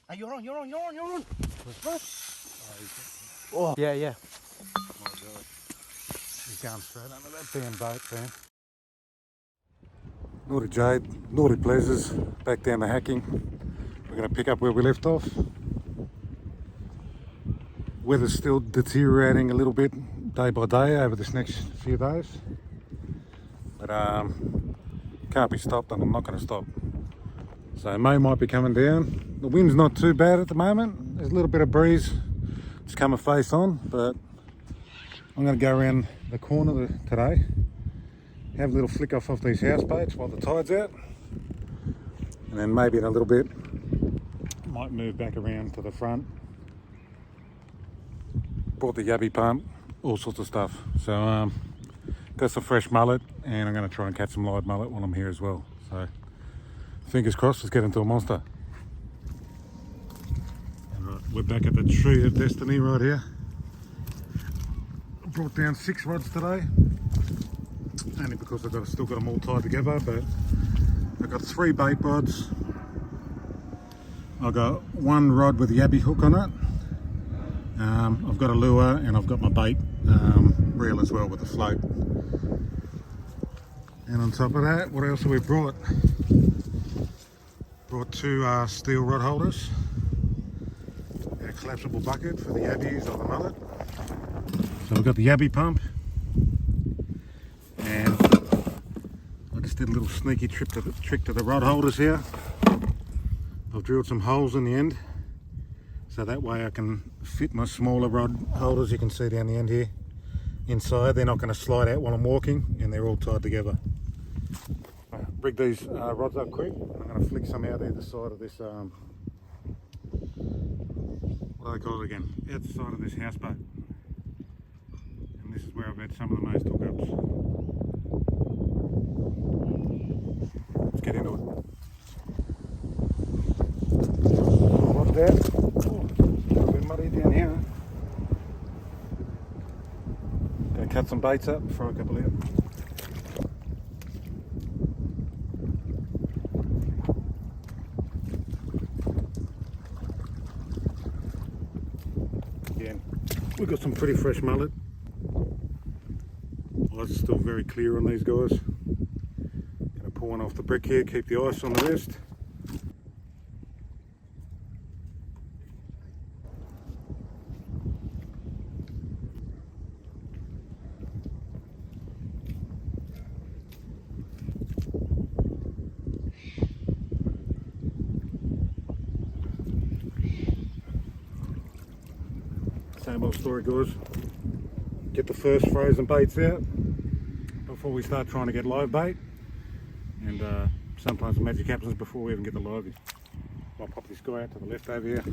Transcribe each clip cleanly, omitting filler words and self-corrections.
Hey, you're on. What? Oh, yeah. My God. He's going straight under that damn boat, man. Nauti Jade, Nauti Pleasures, back down to hacking. We're going to pick up where we left off. Weather's still deteriorating a little bit day by day over this next few days. But can't be stopped, and I'm not going to stop. So May might be coming down. The wind's not too bad at the moment. There's a little bit of breeze. It's coming face on, but I'm going to go around the corner today, have a little flick off these houseboats while the tide's out, and then maybe in a little bit might move back around to the front. Brought the yabbie pump, all sorts of stuff. So got some fresh mullet, and I'm going to try and catch some live mullet while I'm here as well. So fingers crossed, let's get into a monster. Right, we're back at the Tree of Destiny right here. Brought down 6 rods today, only because I've still got them all tied together, but I've got 3 bait rods. I've got 1 rod with a yabbie hook on it. I've got a lure, and I've got my bait reel as well with a float. And on top of that, what else have we brought? Brought 2 steel rod holders, and a collapsible bucket for the yabbies or the mullet. So we've got the yabbie pump, and I just did a little sneaky trick to the rod holders here. I've drilled some holes in the end, so that way I can fit my smaller rod holders, you can see down the end here, inside. They're not going to slide out while I'm walking, and they're all tied together. Rig these rods up quick. I'm going to flick some out either side of this, what do they call it again? Out the side of this houseboat. And this is where I've had some of the most hookups. Let's get into it. What's that? Oh, a bit muddy down here. Going to cut some baits up, throw a couple out. Again, we've got some pretty fresh mullet. Eyes are still very clear on these guys. Going to pull one off the brick here, keep the ice on the rest. Same old story, guys. Get the first frozen baits out before we start trying to get live bait, and sometimes the magic happens before we even get the live. I'll pop this guy out to the left over here.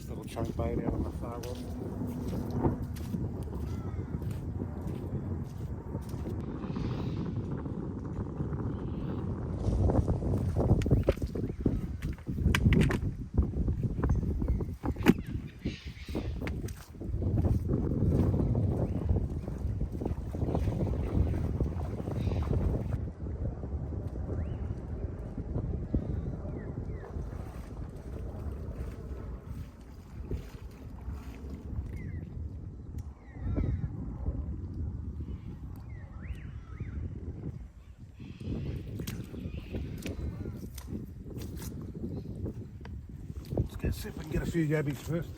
Little chunk bait out on the far rod. Let's see if we can get a few yabbies first.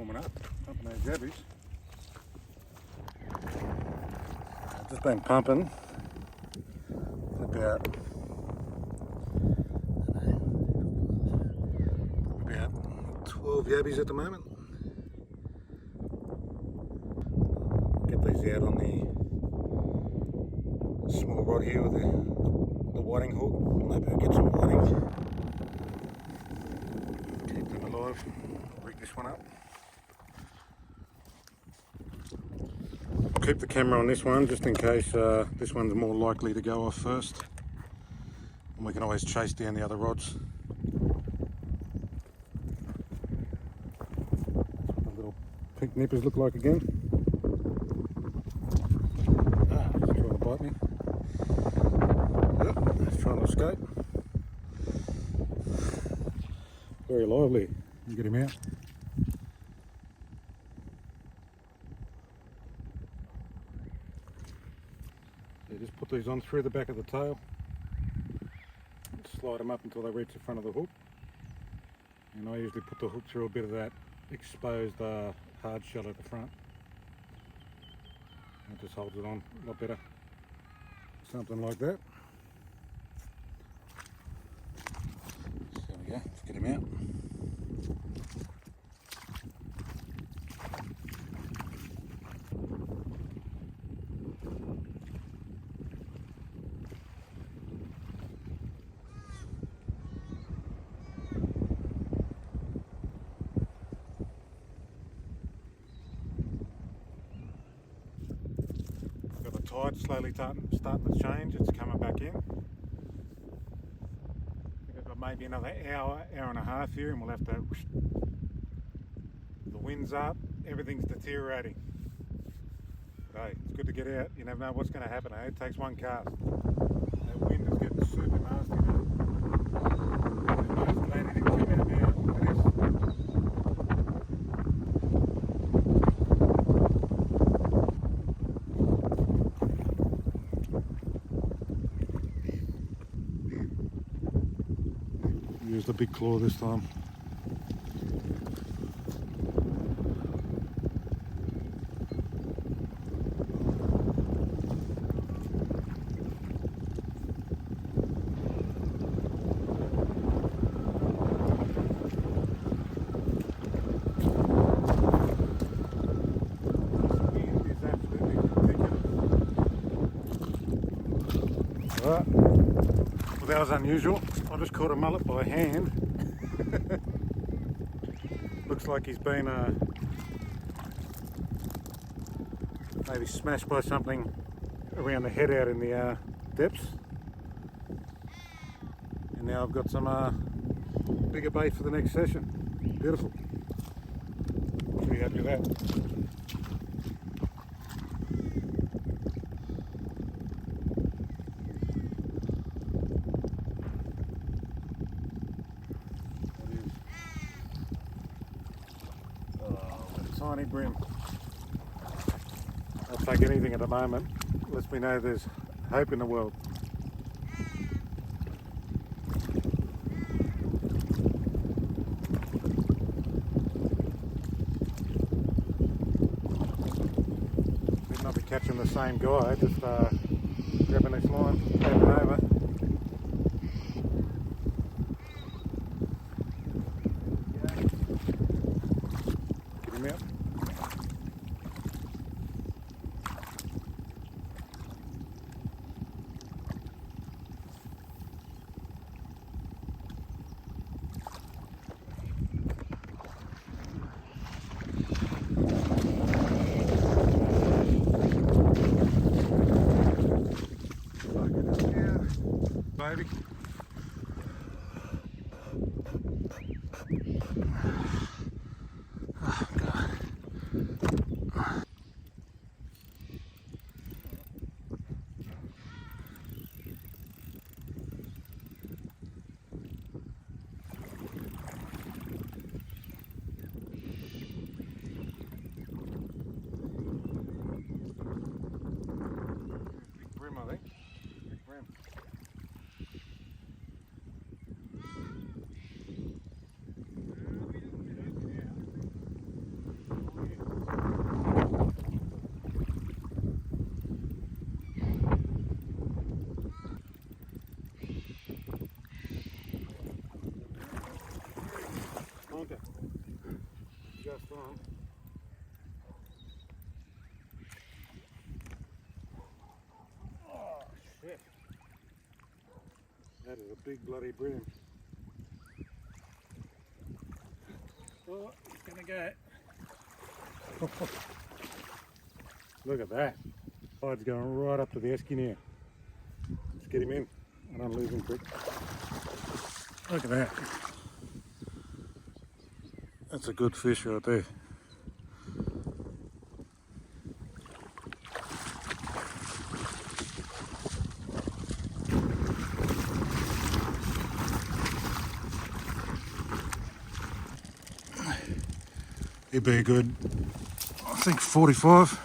warming up in those yabbies. I've just been pumping about 12 yabbies at the moment. Get these out on the small rod here with the whiting hook. Maybe I'll get some whiting. Keep them alive. Rig this one up. I'll keep the camera on this one just in case this one's more likely to go off first. And we can always chase down the other rods. That's what the little pink nippers look like again. Ah, he's trying to bite me. Yep, he's trying to escape. Very lively. You get him out. So just put these on through the back of the tail. Slide them up until they reach the front of the hook. And I usually put the hook through a bit of that exposed hard shell at the front. It just holds it on a lot better. Something like that. There we go, let's get him out. Tide slowly starting to change. It's coming back in. I think I've got maybe another hour and a half here, and we'll have to. The wind's up, everything's deteriorating. Hey, it's good to get out. You never know what's going to happen. It takes one cast. That wind is getting super nasty now. I'm glad it didn't come out now. Look at this. Use the big claw this time. Alright, well that was unusual. I just caught a mullet by hand. Looks like he's been maybe smashed by something around the head out in the depths. And now I've got some bigger bait for the next session. Beautiful. Pretty happy with that. Tiny bream. I'll take anything at the moment. Lets me know there's hope in the world. Might not be catching the same guy, just grabbing this line, grabbing over. Get him out. Baby. Oh, God. Big bream, I think. Big bream. That is a big bloody bream. Oh, he's gonna go. Look at that. Tide's going right up to the esky now. Let's get him in. I don't lose him quick. Look at that. That's a good fish right there. He'd be a good, I think 45.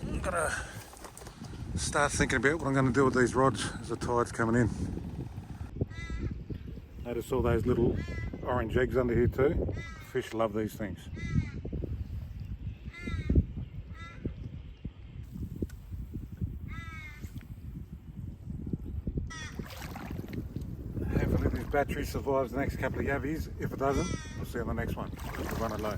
I'm gonna start thinking about what I'm gonna do with these rods as the tide's coming in. Notice all those little orange eggs under here too. Fish love these things. Hopefully this battery survives the next couple of yabbies. If it doesn't, we'll see you on the next one. We'll run it low.